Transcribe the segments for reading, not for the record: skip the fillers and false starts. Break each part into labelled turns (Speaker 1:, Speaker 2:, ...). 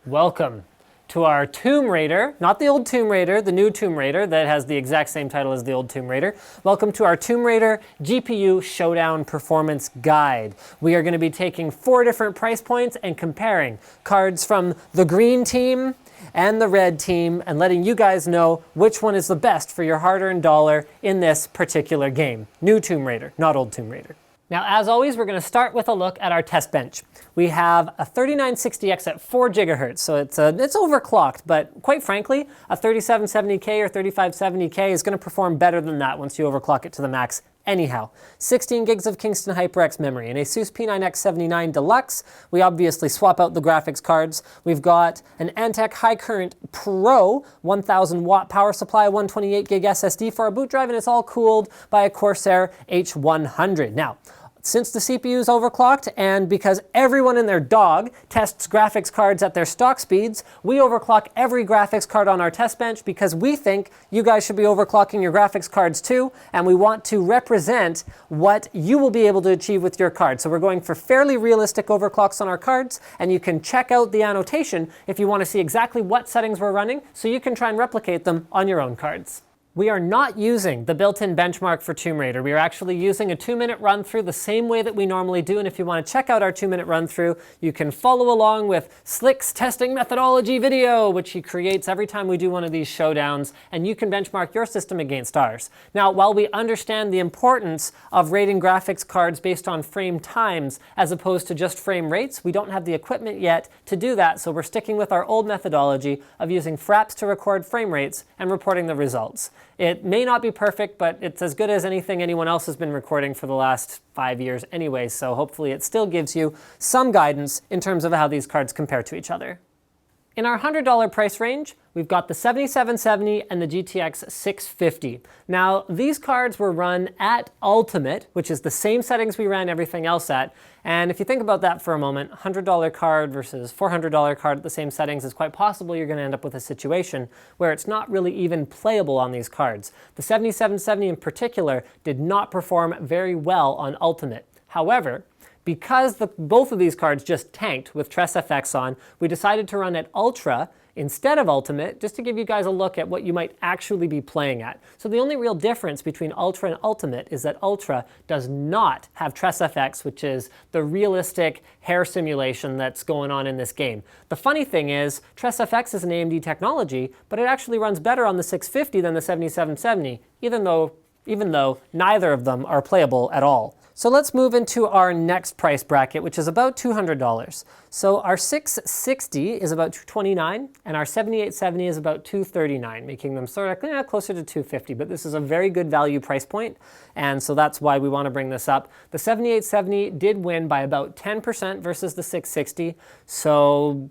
Speaker 1: Welcome to our Tomb Raider, not the old Tomb Raider, the new Tomb Raider that has the exact same title as the old Tomb Raider. Welcome to our Tomb Raider GPU Showdown Performance Guide. We are going to be taking 4 different price points and comparing cards from the green team and the red team and letting you guys know which one is the best for your hard-earned dollar in this particular game. New Tomb Raider, not old Tomb Raider. Now, as always, we're going to start with a look at our test bench. We have a 3960X at 4 gigahertz, so it's overclocked, but quite frankly, a 3770K or 3570K is going to perform better than that once you overclock it to the max anyhow. 16 gigs of Kingston HyperX memory, an ASUS P9X79 Deluxe. We obviously swap out the graphics cards. We've got an Antec High Current Pro 1000 watt power supply, 128 gig SSD for our boot drive, and it's all cooled by a Corsair H100. Now, since the CPU is overclocked and because everyone and their dog tests graphics cards at their stock speeds, we overclock every graphics card on our test bench because we think you guys should be overclocking your graphics cards too, and we want to represent what you will be able to achieve with your card. So we're going for fairly realistic overclocks on our cards, and you can check out the annotation if you want to see exactly what settings we're running so you can try and replicate them on your own cards. We are not using the built-in benchmark for Tomb Raider. We are actually using a 2-minute run-through the same way that we normally do, and if you want to check out our 2-minute run-through, you can follow along with Slick's testing methodology video, which he creates every time we do one of these showdowns, and you can benchmark your system against ours. Now, while we understand the importance of rating graphics cards based on frame times as opposed to just frame rates, we don't have the equipment yet to do that, so we're sticking with our old methodology of using fraps to record frame rates and reporting the results. It may not be perfect, but it's as good as anything anyone else has been recording for the last 5 years anyway, so hopefully it still gives you some guidance in terms of how these cards compare to each other. In our $100 price range, we've got the 7770 and the GTX 650. Now, these cards were run at Ultimate, which is the same settings we ran everything else at. And if you think about that for a moment, $100 card versus $400 card at the same settings, is quite possible you're going to end up with a situation where it's not really even playable on these cards. The 7770 in particular did not perform very well on Ultimate. However, because both of these cards just tanked with TressFX on, we decided to run at Ultra instead of Ultimate, just to give you guys a look at what you might actually be playing at. So the only real difference between Ultra and Ultimate is that Ultra does not have TressFX, which is the realistic hair simulation that's going on in this game. The funny thing is, TressFX is an AMD technology, but it actually runs better on the 650 than the 7770, even though neither of them are playable at all. So let's move into our next price bracket, which is about $200. So our 660 is about $229, and our 7870 is about $239, making them sort of closer to $250. But this is a very good value price point, and so that's why we want to bring this up. The 7870 did win by about 10% versus the 660, so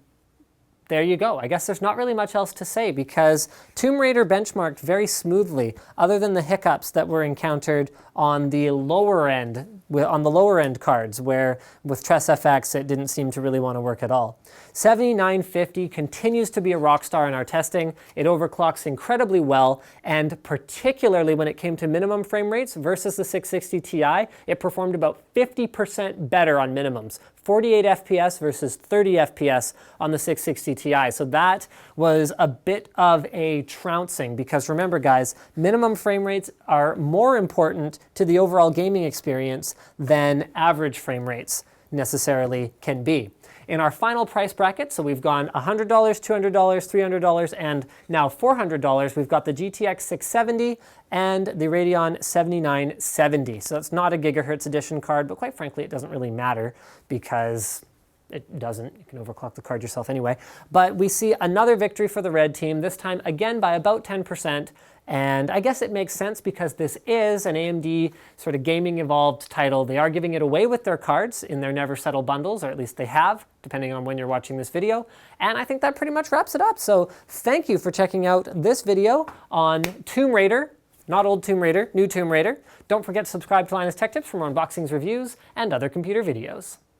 Speaker 1: there you go. I guess there's not really much else to say because Tomb Raider benchmarked very smoothly, other than the hiccups that were encountered on the lower end cards, where with TressFX it didn't seem to really want to work at all. 7950 continues to be a rock star in our testing. It overclocks incredibly well, and particularly when it came to minimum frame rates versus the 660 Ti, it performed about 50% better on minimums. 48 FPS versus 30 FPS on the 660 Ti. So that was a bit of a trouncing because remember guys, minimum frame rates are more important to the overall gaming experience than average frame rates necessarily can be. In our final price bracket, so we've gone $100, $200, $300, and now $400, we've got the GTX 670 and the Radeon 7970. So it's not a gigahertz edition card, but quite frankly, it doesn't really matter because it doesn't. You can overclock the card yourself anyway. But we see another victory for the red team, this time again by about 10%. And I guess it makes sense because this is an AMD sort of gaming evolved title. They are giving it away with their cards in their Never Settle bundles, or at least they have, depending on when you're watching this video. And I think that pretty much wraps it up. So thank you for checking out this video on Tomb Raider, not old Tomb Raider, new Tomb Raider. Don't forget to subscribe to Linus Tech Tips for more unboxings, reviews, and other computer videos.